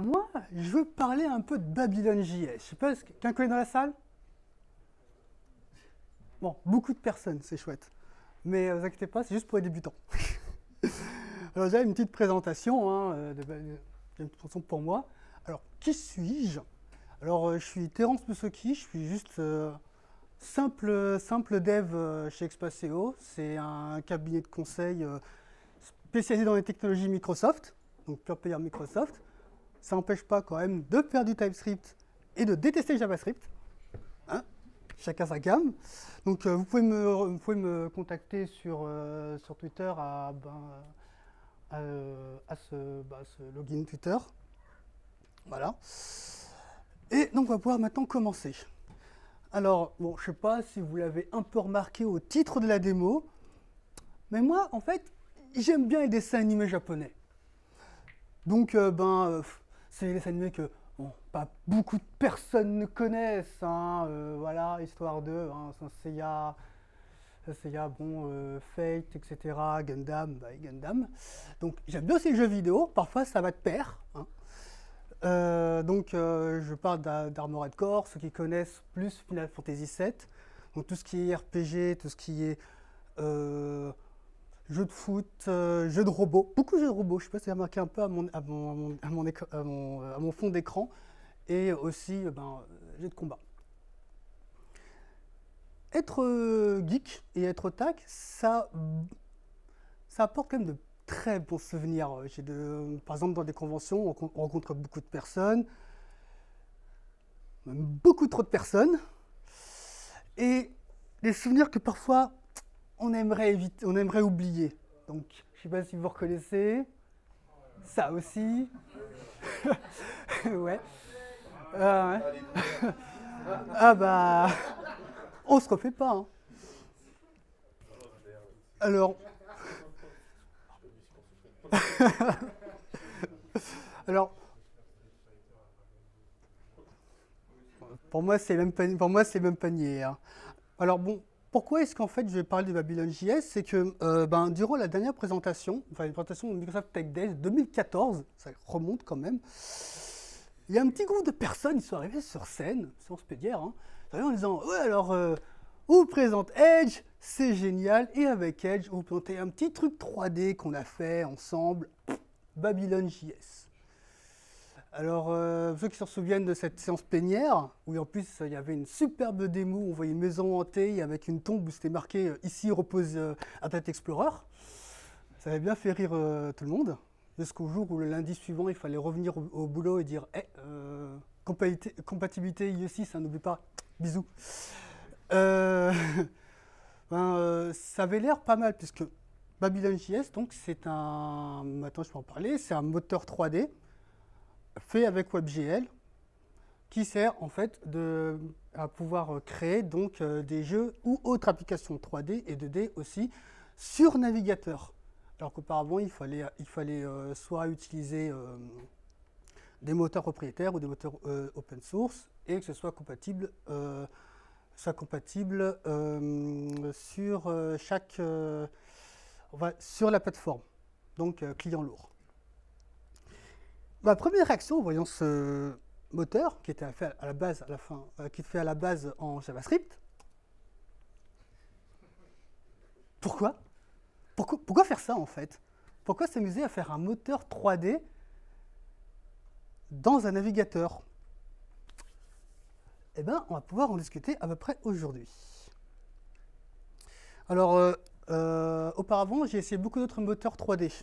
Moi, je veux parler un peu de Babylon.js. Je sais pas, quelqu'un connaît dans la salle? Bon, beaucoup de personnes, c'est chouette. Mais ne vous inquiétez pas, c'est juste pour les débutants. Alors j'ai une petite présentation, une présentation pour moi. Alors, qui suis-je? Alors, je suis Terence Moussoki, je suis juste simple dev chez Expaseo. C'est un cabinet de conseil spécialisé dans les technologies Microsoft, donc pure player Microsoft. Ça n'empêche pas quand même de faire du TypeScript et de détester JavaScript. Hein, chacun sa gamme. Donc vous pouvez me contacter sur Twitter à ce login Twitter. Voilà. Et donc on va pouvoir maintenant commencer. Alors, bon, je ne sais pas si vous l'avez un peu remarqué au titre de la démo, mais moi, en fait, j'aime bien les dessins animés japonais. Donc, c'est les dessins animés que pas beaucoup de personnes ne connaissent. Voilà, histoire de Saint Seiya, Fate, etc., Gundam. Donc, j'aime bien aussi les jeux vidéo. Parfois, ça va de pair. Je parle d'Armored Core, ceux qui connaissent plus Final Fantasy VII. Donc, tout ce qui est RPG, tout ce qui est jeux de foot, jeux de robots, beaucoup de jeux de robots, je ne sais pas si vous avez remarqué un peu à mon fond d'écran, et aussi jeux de combat. Être geek et être otak, ça apporte quand même de très bons souvenirs. Par exemple, dans des conventions, on rencontre beaucoup de personnes, même beaucoup trop de personnes, et des souvenirs que parfois on aimerait oublier. Donc, je ne sais pas si vous reconnaissez. Ça aussi. Ouais. Ouais. On se refait pas. Alors. Alors. Pour moi, c'est même panier. Alors bon. Pourquoi est-ce qu'en fait je vais parler de Babylon.js? C'est que durant la dernière présentation, une présentation de Microsoft Tech Days 2014, ça remonte quand même, il y a un petit groupe de personnes qui sont arrivées sur scène, si on se peut dire, en disant ouais alors on vous présente Edge, c'est génial, et avec Edge on vous présente un petit truc 3D qu'on a fait ensemble, Babylon.js. Alors, ceux qui se souviennent de cette séance plénière, où en plus il y avait une superbe démo, on voyait une maison hantée avec une tombe où c'était marqué ici repose Internet Explorer. Ça avait bien fait rire tout le monde, jusqu'au jour où le lundi suivant il fallait revenir au boulot et dire compatibilité IE6, n'oublie pas, bisous. Ça avait l'air pas mal, puisque Babylon.js, donc c'est maintenant je peux en parler, c'est un moteur 3D fait avec WebGL, qui sert en fait à pouvoir créer donc des jeux ou autres applications 3D et 2D aussi sur navigateur. Alors qu'auparavant, il fallait soit utiliser des moteurs propriétaires ou des moteurs open source et que ce soit compatible, sur sur la plateforme, donc client lourd. Ma première réaction en voyant ce moteur qui était fait à la base, en JavaScript. Pourquoi faire ça en fait? Pourquoi s'amuser à faire un moteur 3D dans un navigateur? Eh bien, on va pouvoir en discuter à peu près aujourd'hui. Alors, auparavant, j'ai essayé beaucoup d'autres moteurs 3D.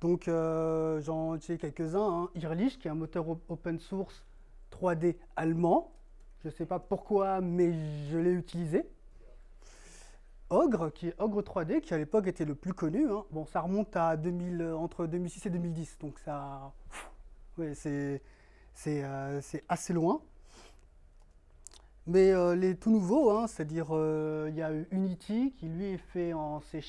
Donc, j'en ai utilisé quelques-uns. Irlich, qui est un moteur open source 3D allemand. Je ne sais pas pourquoi, mais je l'ai utilisé. Ogre 3D, qui à l'époque était le plus connu. Bon, ça remonte à entre 2006 et 2010, donc ça, ouais, c'est assez loin. Mais les tout nouveaux, c'est-à-dire il y a Unity qui lui est fait en C#,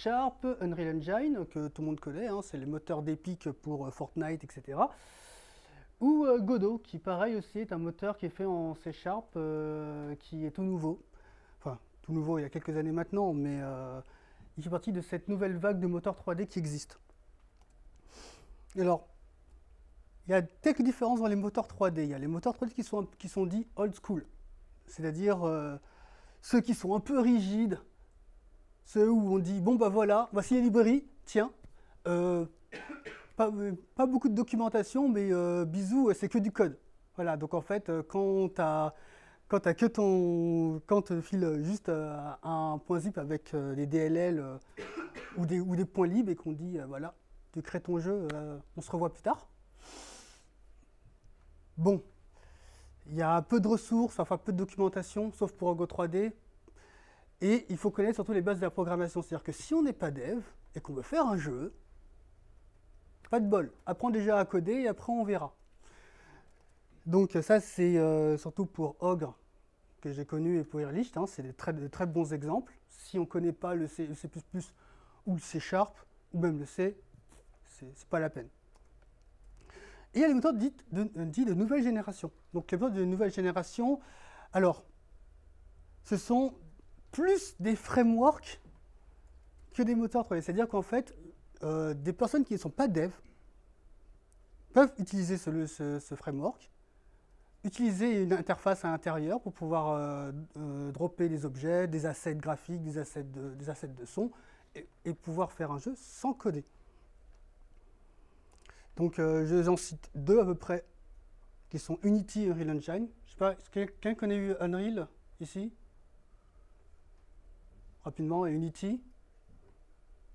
Unreal Engine que tout le monde connaît, c'est le moteur d'Epic pour Fortnite, etc. Ou Godot qui pareil aussi est un moteur qui est fait en C#, qui est tout nouveau. Enfin, tout nouveau il y a quelques années maintenant, mais il fait partie de cette nouvelle vague de moteurs 3D qui existe. Et alors, il il y a quelques différences dans les moteurs 3D. Il y a les moteurs 3D qui sont dits old school, c'est-à-dire ceux qui sont un peu rigides, ceux où on dit, bon bah voilà, voici les librairies, tiens, pas beaucoup de documentation, mais bisous, c'est que du code. Voilà, donc en fait, quand tu files juste un point zip avec des DLL ou des points libres et qu'on dit, voilà, tu crées ton jeu, on se revoit plus tard. Bon, il y a peu de ressources, enfin peu de documentation, sauf pour Go 3D. Et il faut connaître surtout les bases de la programmation. C'est-à-dire que si on n'est pas dev et qu'on veut faire un jeu, pas de bol. Apprends déjà à coder et après on verra. Donc ça c'est surtout pour Ogre que j'ai connu et pour Irlicht, hein, c'est de très bons exemples. Si on ne connaît pas le C++ ou le C#, ou même le C, c'est pas la peine. Et il y a les moteurs dits de nouvelle génération. Donc les moteurs de nouvelle génération, alors, ce sont plus des frameworks que des moteurs 3D. C'est-à-dire qu'en fait, des personnes qui ne sont pas dev peuvent utiliser ce framework, utiliser une interface à l'intérieur pour pouvoir dropper des objets, des assets graphiques, des assets de son, et pouvoir faire un jeu sans coder. Donc j'en cite deux à peu près, qui sont Unity et Unreal Engine. Je sais pas, est-ce que quelqu'un connaît Unreal ici? Rapidement, et Unity.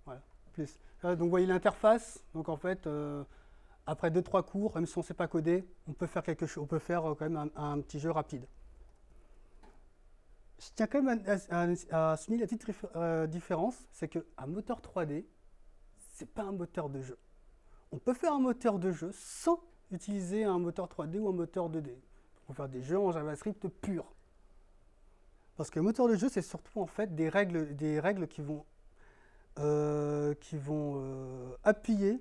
Voilà, plus. Donc vous voyez l'interface, donc en fait, après 2-3 cours, même si on ne sait pas coder, on peut faire quelque chose, on peut faire quand même un petit jeu rapide. Je tiens quand même à souligner la petite différence, c'est qu'un moteur 3D, c'est pas un moteur de jeu. On peut faire un moteur de jeu sans utiliser un moteur 3D ou un moteur 2D. On peut faire des jeux en JavaScript pur. Parce que le moteur de jeu, c'est surtout en fait des règles qui vont appuyer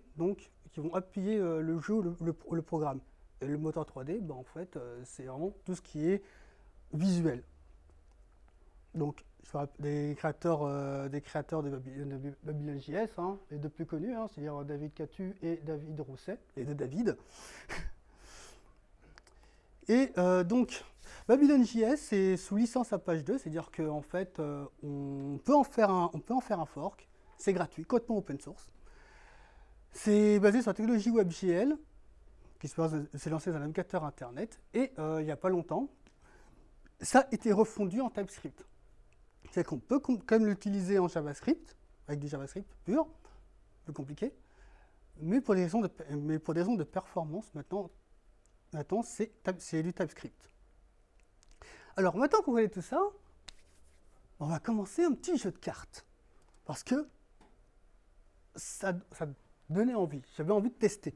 le jeu, le programme. Et le moteur 3D, ben, en fait, c'est vraiment tout ce qui est visuel. Donc, des créateurs de Babylon.js, hein, les deux plus connus, hein, c'est-à-dire David Catu et David Rousset, les deux David. Et donc, Babylon.js, c'est sous licence à page 2, c'est-à-dire qu'en fait, on peut en faire un fork, c'est gratuit, complètement open source. C'est basé sur la technologie WebGL, qui s'est lancée dans un navigateur Internet, et il n'y a pas longtemps, ça a été refondu en TypeScript. C'est qu'on peut quand même l'utiliser en JavaScript, avec du JavaScript pur, plus compliqué, mais pour des raisons de performance, maintenant c'est du TypeScript. Alors, maintenant qu'on connaît tout ça, on va commencer un petit jeu de cartes. Parce que ça donnait envie, j'avais envie de tester.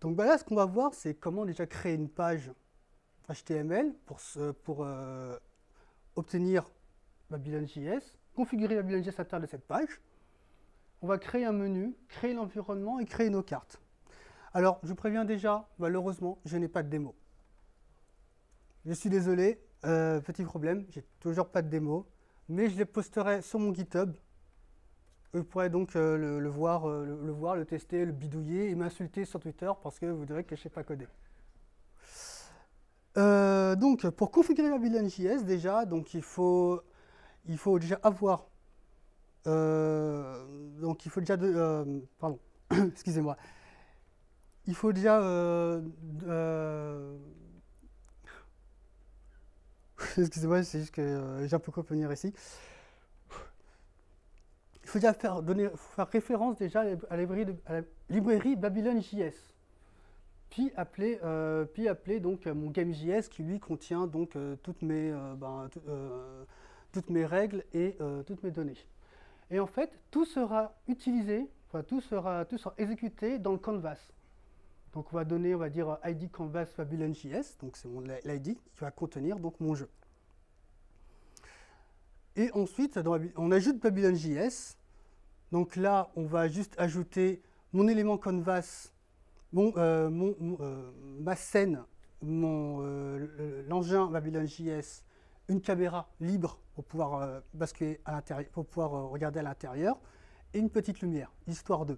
Donc là, ce qu'on va voir, c'est comment déjà créer une page HTML pour obtenir Babylon.js, configurer Babylon.js à l'intérieur de cette page. On va créer un menu, créer l'environnement et créer nos cartes. Alors, je vous préviens déjà, malheureusement, je n'ai pas de démo. Je suis désolé, petit problème, j'ai toujours pas de démo, mais je les posterai sur mon GitHub. Vous pourrez donc le voir, le tester, le bidouiller et m'insulter sur Twitter parce que vous direz que je ne sais pas coder. Donc, pour configurer Babylon.js, déjà, donc il faut déjà avoir... donc, il faut déjà... pardon, excusez-moi. Il faut déjà... excusez-moi, c'est juste que j'ai un peu quoi venir ici. Il faut déjà faire référence déjà à la librairie Babylon.js. Puis appeler donc mon game.js qui lui contient donc toutes mes règles et toutes mes données. Et en fait, tout sera utilisé, enfin, tout sera exécuté dans le canvas. Donc on va donner, on va dire ID canvas Babylon.js, donc c'est l'ID qui va contenir donc mon jeu. Et ensuite, on ajoute Babylon.js. Donc là, on va juste ajouter mon élément canvas, ma scène, l'engin Babylon.js, une caméra libre pour pouvoir basculer à l'intérieur, pour pouvoir regarder à l'intérieur, et une petite lumière, histoire de.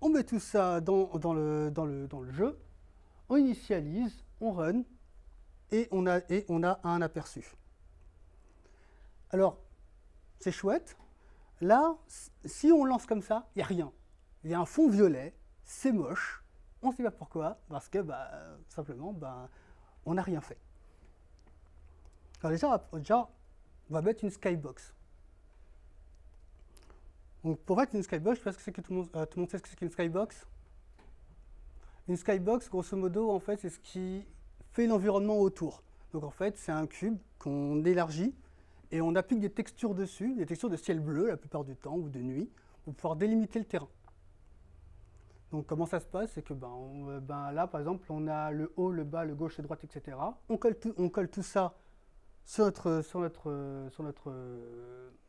On met tout ça dans le jeu, on initialise, on run, et on a un aperçu. Alors, c'est chouette. Là, si on lance comme ça, il n'y a rien. Il y a un fond violet, c'est moche. On ne sait pas pourquoi, parce que simplement, on n'a rien fait. Alors déjà, on va mettre une skybox. Donc pour mettre une skybox, je pense que tout le monde sait ce que c'est qu'une skybox. Une skybox, grosso modo, en fait, c'est ce qui fait l'environnement autour. Donc en fait, c'est un cube qu'on élargit et on applique des textures dessus, des textures de ciel bleu la plupart du temps ou de nuit, pour pouvoir délimiter le terrain. Donc comment ça se passe? C'est que là, par exemple, on a le haut, le bas, le gauche, le droite, etc. On colle tout ça dans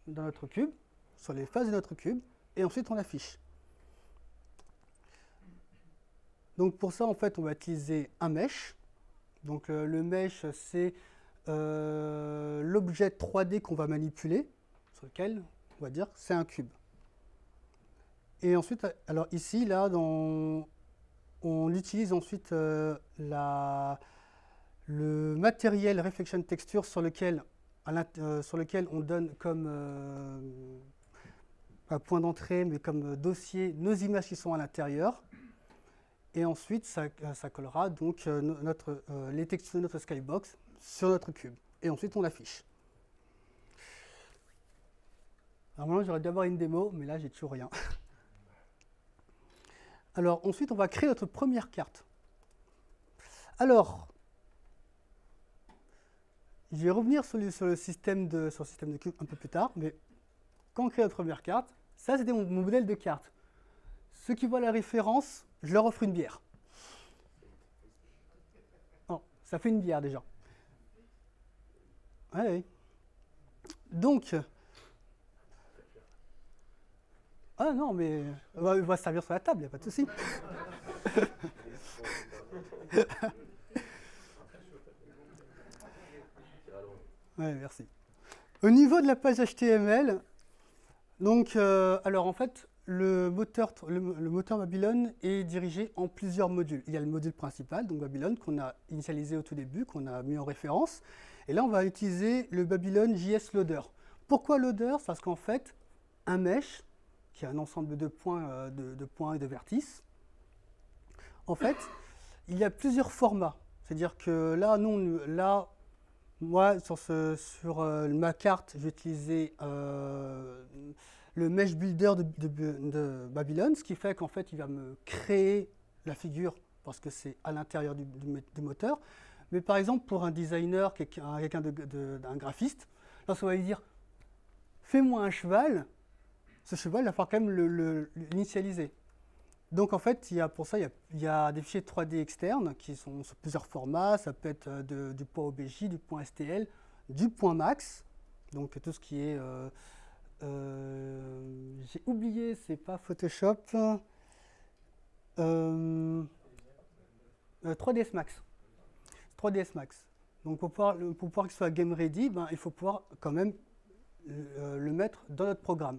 notre cube, sur les faces de notre cube, et ensuite on affiche. Donc pour ça, en fait, on va utiliser un mesh. Donc le mesh, c'est l'objet 3D qu'on va manipuler, sur lequel on va dire c'est un cube. Et ensuite, alors ici, là, on utilise ensuite le matériel Reflection Texture sur lequel on donne comme pas point d'entrée, mais comme dossier nos images qui sont à l'intérieur. Et ensuite, ça collera donc les textures de notre skybox sur notre cube. Et ensuite, on l'affiche. Normalement, j'aurais dû avoir une démo, mais là, j'ai toujours rien. Alors, ensuite, on va créer notre première carte. Alors, je vais revenir sur le système de cube un peu plus tard, mais quand on crée notre première carte, ça, c'était mon modèle de carte. Ceux qui voient la référence, je leur offre une bière. Oh, ça fait une bière déjà. Allez. Donc, ah non, mais on va se servir sur la table, il n'y a pas de souci. Ouais, merci. Au niveau de la page HTML, donc, alors en fait, le moteur Babylon est dirigé en plusieurs modules. Il y a le module principal, donc Babylon, qu'on a initialisé au tout début, qu'on a mis en référence. Et là, on va utiliser le Babylon JS Loader. Pourquoi Loader? Parce qu'en fait, un mesh, qui est un ensemble de points et de vertices, en fait, il y a plusieurs formats. C'est-à-dire que là, moi, sur ma carte, j'ai utilisé le Mesh Builder de Babylon, ce qui fait qu'en fait, il va me créer la figure parce que c'est à l'intérieur du moteur. Mais par exemple, pour un designer, un graphiste, lorsqu'on va lui dire « fais-moi un cheval », ce cheval, il va falloir quand même l'initialiser. Donc en fait, pour ça, il y a des fichiers 3D externes qui sont sur plusieurs formats. Ça peut être du point OBJ, du point STL, du point max. Donc tout ce qui est... j'ai oublié, c'est pas Photoshop. 3ds Max. 3ds Max. Donc pour pouvoir qu'il soit game ready, il faut pouvoir quand même le mettre dans notre programme.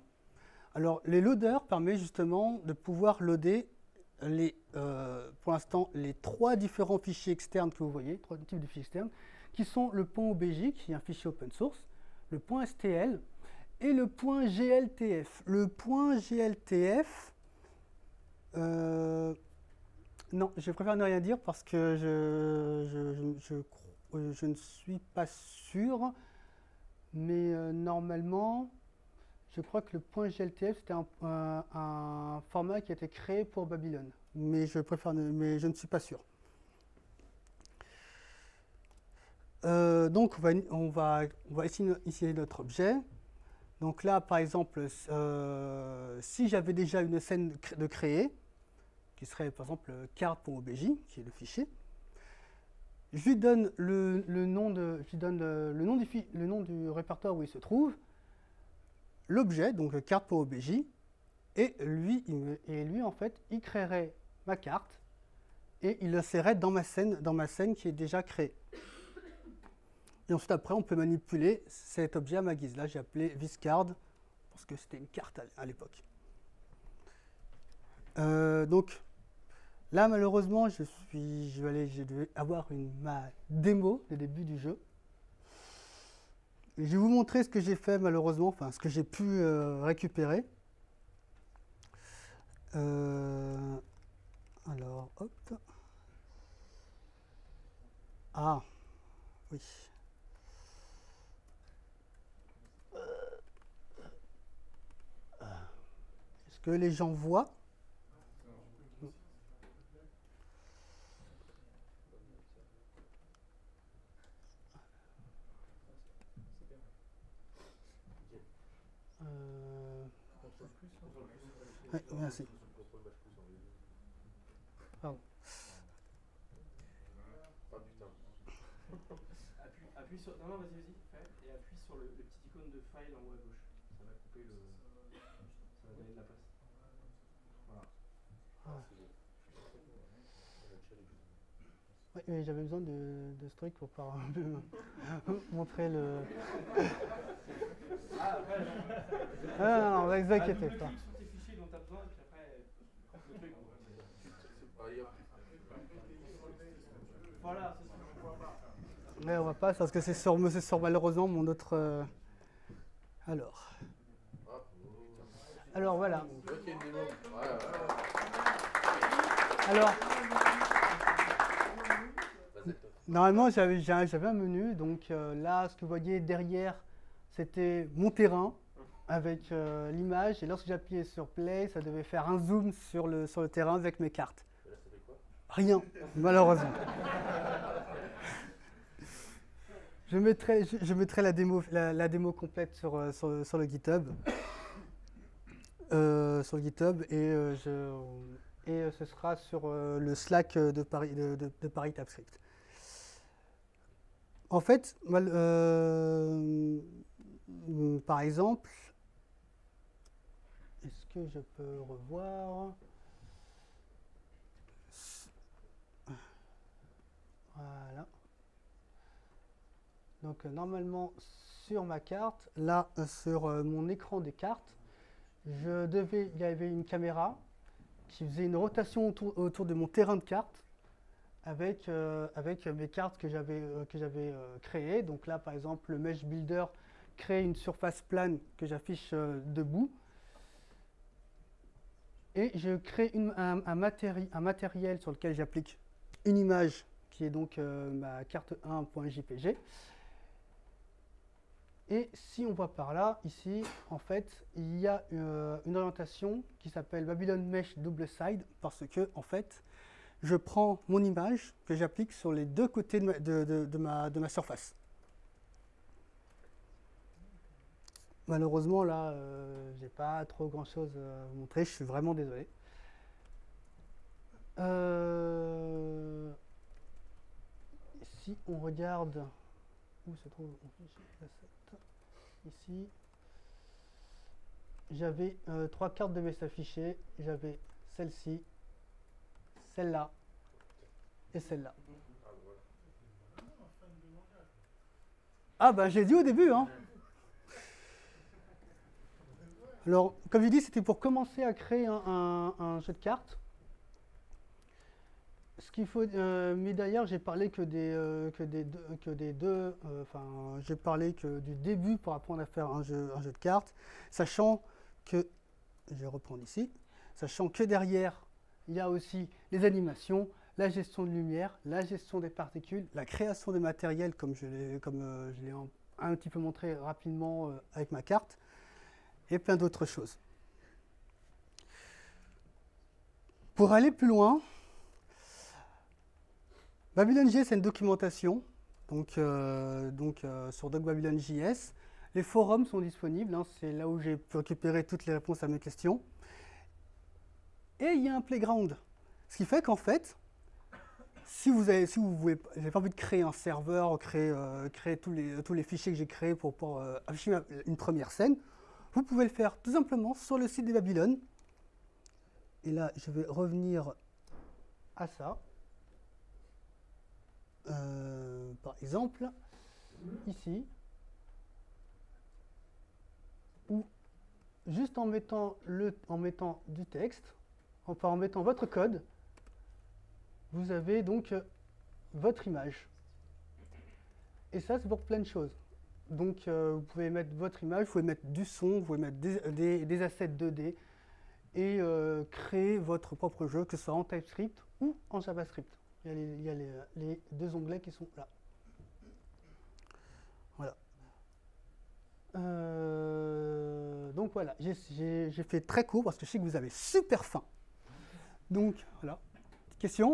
Alors, les loaders permettent justement de pouvoir loader pour l'instant les 3 différents fichiers externes que vous voyez, 3 types de fichiers externes, qui sont le point OBJ, qui est un fichier open source, le point STL et le point GLTF. Le point GLTF, non, je préfère ne rien dire parce que je ne suis pas sûr, mais normalement... Je crois que le point GLTF, c'était un format qui a été créé pour Babylon. Mais je ne suis pas sûr. Donc, on va essayer notre objet. Donc là, par exemple, si j'avais déjà une scène de créer, qui serait par exemple carte.obj, qui est le fichier, je lui donne le nom du répertoire où il se trouve, l'objet, donc carte.obj, et lui, en fait, il créerait ma carte et il l'insérerait dans ma scène qui est déjà créée. Et ensuite, après, on peut manipuler cet objet à ma guise. Là, j'ai appelé viscard parce que c'était une carte à l'époque. Donc là, malheureusement, je vais avoir ma démo de début du jeu. Et je vais vous montrer ce que j'ai fait, malheureusement, enfin ce que j'ai pu récupérer. Alors, hop. Ah, oui. Est-ce que les gens voient? Ouais, merci. Pardon. Appuie sur. Non, vas-y, et appuie sur le petit icône de file en haut à gauche. Ça va couper le. Ça va donner de la place. Voilà. Oui, j'avais besoin de ce truc pour pouvoir montrer le. Non, ne vous inquiétez pas. Clique sur tes fichiers dont tu as besoin, et puis après, le truc. Voilà, c'est ça. Mais on va pas, parce que c'est sur malheureusement mon autre. Alors voilà. Alors, normalement j'avais un menu, donc là ce que vous voyez derrière c'était mon terrain avec l'image, et lorsque j'appuyais sur play, ça devait faire un zoom sur le terrain avec mes cartes. Rien, malheureusement. Je mettrai la démo complète sur le GitHub. Et ce sera sur le Slack de Paris TypeScript. En fait, par exemple, est-ce que je peux revoir? Voilà. Donc normalement sur ma carte, là sur mon écran des cartes, il y avait une caméra qui faisait une rotation autour de mon terrain de cartes avec mes cartes que j'avais créées. Donc là par exemple le Mesh Builder crée une surface plane que j'affiche debout. Et je crée un matériel sur lequel j'applique une image qui est donc ma carte 1.jpg. Et si on voit par là, ici, en fait, il y a une orientation qui s'appelle Babylon Mesh Double Side, parce que, en fait, je prends mon image que j'applique sur les deux côtés de ma surface. Malheureusement, là, j'ai pas trop grand-chose à vous montrer, je suis vraiment désolé. Si on regarde où se trouve ici, j'avais 3 cartes devaient s'afficher. J'avais celle-ci, celle-là et celle-là. Ah bah j'ai dit au début, hein. Alors, comme j'ai dit, c'était pour commencer à créer un jeu de cartes. Ce qu'il faut, mais d'ailleurs, j'ai parlé j'ai parlé que du début pour apprendre à faire un jeu de cartes, sachant que, je vais reprendre ici, sachant que derrière, il y a aussi les animations, la gestion de lumière, la gestion des particules, la création des matériels, comme je l'ai un petit peu montré rapidement avec ma carte, et plein d'autres choses. Pour aller plus loin, BabylonJS, c'est une documentation, donc sur DocBabylonJS. Les forums sont disponibles, hein, c'est là où j'ai pu récupérer toutes les réponses à mes questions. Et il y a un playground, ce qui fait qu'en fait, si vous n'avez pas envie de créer un serveur, créer tous les fichiers que j'ai créés pour afficher une première scène, vous pouvez le faire tout simplement sur le site de Babylon. Et là, je vais revenir à ça. Par exemple, ici, où juste en mettant du texte, en mettant votre code, vous avez donc votre image. Et ça, c'est pour plein de choses. Donc, vous pouvez mettre votre image, vous pouvez mettre du son, vous pouvez mettre des assets 2D et créer votre propre jeu, que ce soit en TypeScript ou en JavaScript. Il y a les deux onglets qui sont là. Voilà. Donc voilà, j'ai fait très court parce que je sais que vous avez super faim. Donc voilà. Question ?